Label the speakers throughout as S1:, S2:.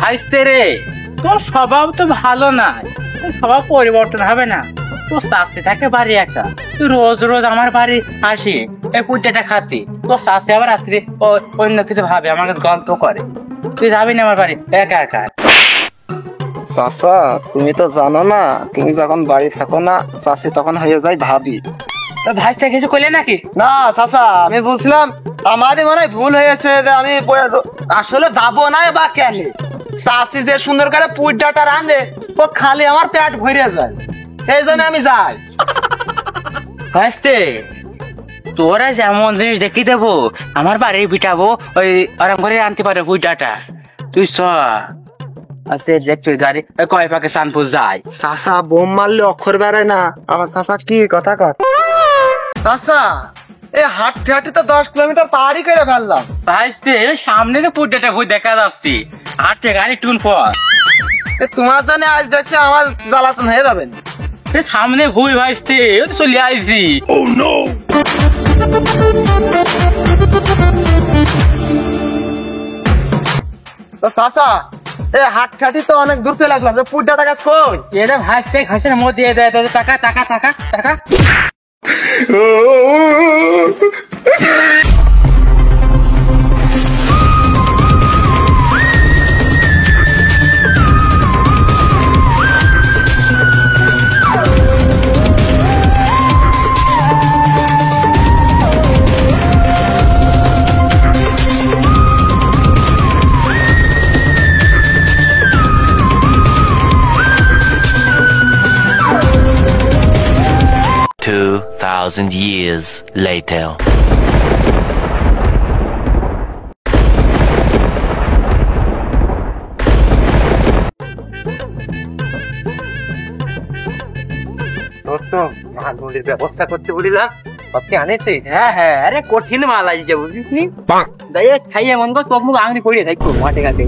S1: ভাইস্তে রে, তোর স্বভাব তো ভালো নাই, স্বভাব পরিবর্তন হবে না। তোর চাষি থাকে বাড়ি একা, তুই রোজ রোজ আমার বাড়ি আসি এই পুজোটা খাতি। তোর চাষি আবার রাত্রি অন্য কিছু ভাবে, আমাকে গল্প করে। তুই যাবি না আমার বাড়ি একা একা।
S2: চাচা তুমি তো জানো না, তুমি যখন বাড়ি থাকো না চাচি তখন হয়ে যায় ভাবি।
S1: ভাইস্তে কিছু করলে নাকি?
S2: না চাচা, আমি বলছিলাম আমারই মনে হয় ভুল হয়েছে যে আমি আসলে যাবো না বা কেন। চাচি যে সুন্দর করে পুড্ডাটা রাঁধে ও খালি আমার পেট ভরে যায়, এই জন্য আমি যাই।
S1: ভাইস্তে তোরা যেমন জিনিস দেখি দেবো, আমার বাড়ি পিঠাবো ওই আরাম করে আনতে পারে পুড্ডাটা। তুই চ আছে ইলেকট্রিক গাড়ি কয় পাকে সানপুর যায়।
S2: চাচা বোম মারলে অক্ষর বেড়ায় না। আমার চাচা কি কথা কর। চাচা এই হাঁটতে হাঁটতে তো 10 কিলোমিটার পারই করে ফেললাম।
S1: ভাইস্তে সামনে তো পুড্ডাটা বই দেখা যাচ্ছে, হাঁটতে গাড়ি টুন পর।
S2: তোমার জানে আজ দেখছে আমার জ্বালাতন হয়ে যাবেন।
S1: সামনে ভুই ভাইস্তে চলে আইছি। Oh no!
S2: তো চাচা এই হাঁটতে হাঁটি তো অনেক দূর চলে লাগলাম, যে পুড্ডাটা গাছ কই?
S1: এটা ভাইস্তে ঘাসের মধ্যে দিয়ে দেয় টাকা টাকা টাকা টাকা।
S3: Thousand years later.
S1: ব্যবস্থা করতে বলিলাম আনেছে। হ্যাঁ হ্যাঁ, আরে কঠিন মাল আসছে বুঝিস নি। খাইয়ে মন কর চোখ মুখ আঙুলি পড়িয়ে থাকবো মাঠে ঘাটে।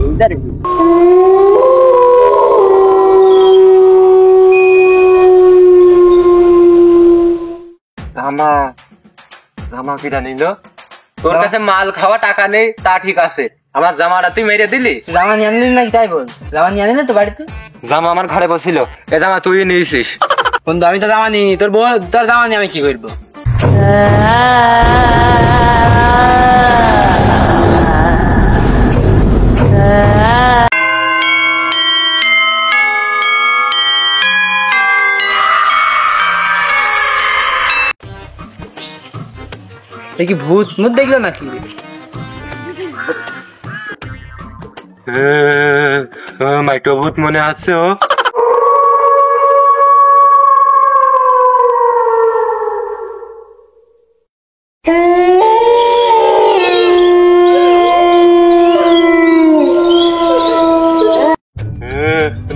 S1: তোর কাছে মাল খাওয়া টাকা নেই তা ঠিক আছে, আমার জামাটা তুই মেরে দিলি। জামা নিয়ে আনলি নাকি? তাই বল, জামা নিয়ে আনলি না তো বাড়িতে?
S2: জামা আমার ঘরে বসিল, এ জামা তুই নিয়েছিস।
S1: বন্ধু আমি তো জামা নিইনি, তোর বউ তোর জামা নিয়ে আমি কি করবো? কি ভূত মুখ দেখলো নাকি?
S2: মাইটো ভূত মনে আছে। ও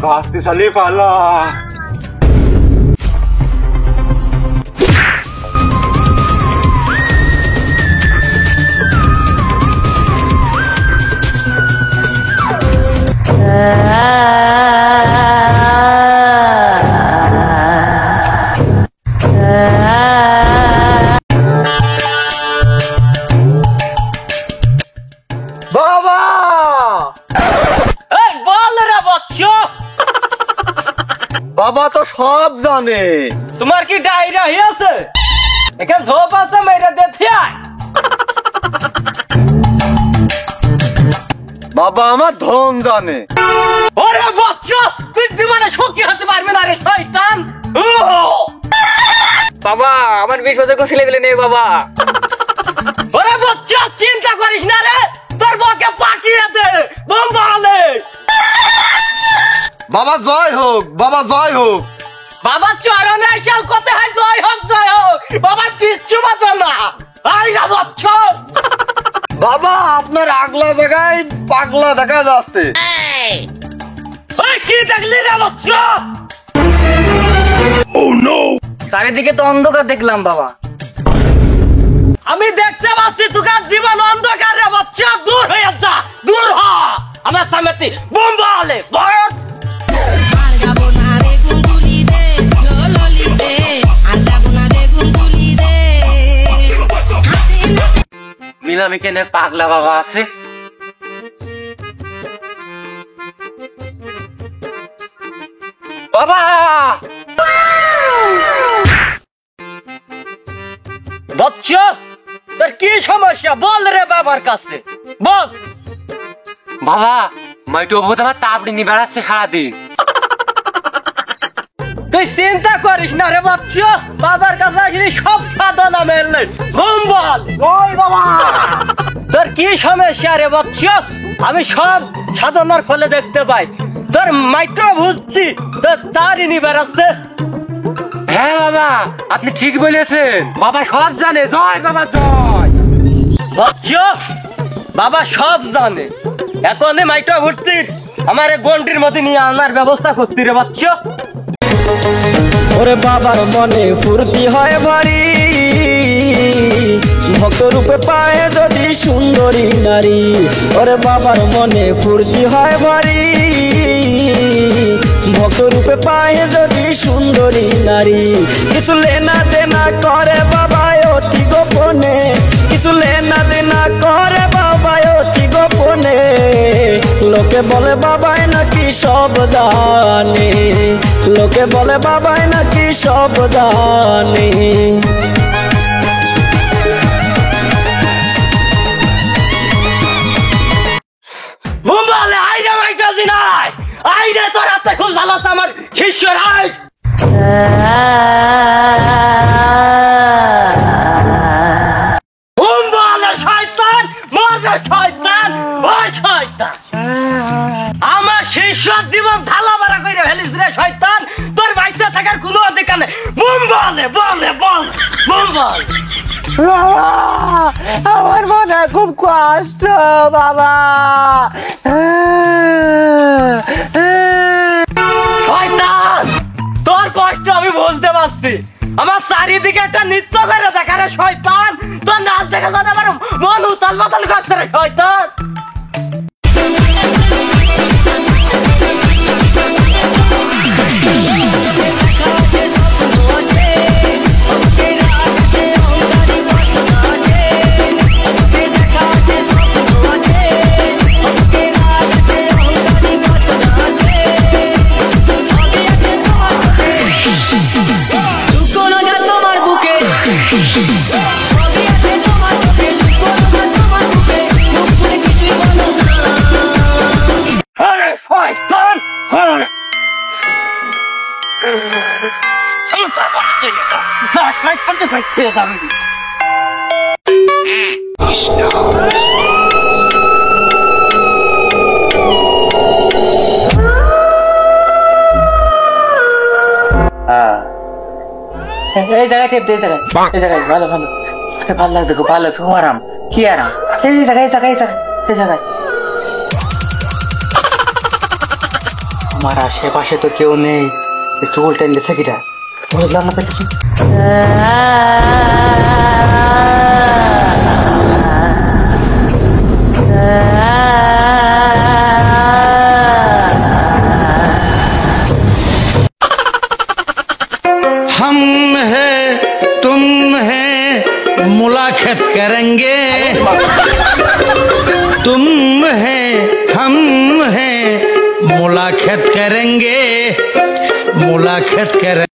S2: ভাস্তিশালী পালা। বাবা তো সব জানে।
S1: তোমার কি ডায়রিয়া হয়েছে? এখানে ঝোপ আছে মেয়েটা দেখে।
S2: বাবা আমার ধন জানে।
S1: ওরে বাচ্চা তুই জীবনে সুখী হতে পারবি না রে শয়তান। বাবা আমার 20 বছর করে ছেলে পেলে নেই বাবা। ওরে বাচ্চা চিন্তা করিস না রে, তোর বউকে পাঠিয়ে দে বোম্বালে।
S2: বাবা জয় হোক, বাবা জয় হোক।
S1: বাবা চরণে আইসাল কথা হয় জয় হোক জয় হোক। বাবা কিচ্ছু বাঁচো না। আই না বাচ্চা।
S2: বাবা আপনার আগলা জায়গায় পাগলা দেখা যাচ্ছে।
S1: ওই কি দেখলি রে বাচ্চা? Oh no! চারিদিকে তো অন্ধকার দেখলাম বাবা। আমি দেখতে পাচ্ছি তোর জীবন অন্ধকার রে বাচ্চা। দূর হয়ে যা, দূর হ আমার সামনে বোম্বালে। মিলামি কেনে পাগলা বাবা আছে।
S2: বাবা বৎস তোর কি সমস্যা বল রে বাবার কাছে বল।
S1: বাবা মাইটু বহুত আমার তাপড়ি নি বেড়াচ্ছে সারাদিন।
S2: তুই চিন্তা করিস না রে বৎস, বাবার কাছে আসলে সব সাধনা মেললে ঘুম বল। ওই বাবা তোর কি সমস্যা রে বৎস, আমি সব সাধনার ফলে দেখতে পাই। তোর মাইট্রো বুঝছি তোর তারই নি বেড়াচ্ছে।
S1: হ্যাঁ বাবা আপনি ঠিক বলেছেন, বাবা সব জানে। জয় বাবা জয়।
S2: বৎস বাবা সব জানে, এখনই মাইট্রো ভর্তির আমার গন্ডির মধ্যে নিয়ে আনার ব্যবস্থা করছি রে বৎস।
S4: ওরে বাবার মনে ফুর্তি হয় ভারী, ভক্ত রূপে পায় যদি সুন্দরী নারী। ওরে বাবার মনে ফুর্তি হয় ভারী, ভক্ত রূপে পায় যদি সুন্দরী নারী। কিছু লেনা দেনা করে বাবা অতি গোপনে, কিছু লেনা দেনা করে বাবা অতি গোপনে। লোকে বলে বাবাই নাকি সব জানে, লোকে বলে বাবাই নাকি সব জানে।
S2: মুম্বালে আইরে মাইটাজি নাই, আইরে তোর হাতে খুব জ্বালাস আমার শিষ্যর আই। মুম্বালে শয়তান, মরে শয়তান, ওই শয়তান। আমার শিষ্যর জীবন ধালা বাড়া কইরা ফেলিস রে শয়তান, তোর বাইসা থাকার কোনো অধিকার নেই। মুম্বালে বলে বল মুম্বাল।
S4: আমার মনে খুব কষ্ট বাবা।
S2: শয়তান তোর কষ্ট আমি বলতে পারছি, আমার চারিদিকে একটা নৃত্য করে দেখা রে শয়তান। তোর নাচ দেখে যাতে আমার মন উতাল পাতাল করছে রে শয়তান। আরে শয়তান আরে চিন্তা করছি না শয়তান তো করতে যাবে।
S1: এই জায়গায় টেপ দে, এই জায়গায়, এই জায়গায় ভালো ভালো ভালো লাগছে, খুব ভালো লাগছে, খুব আরাম। কি আরাম? এই জায়গায়, এই জায়গায়, এই জায়গায়, এই জায়গায়। আমার আশেপাশে তো কেউ নেই, চুল টেনছে কিটা বুঝলাম না তো কিছু।
S5: हम है तुम है मुलाकात करेंगे, तुम है हम है मुलाकात करेंगे, मुलाकात करेंगे।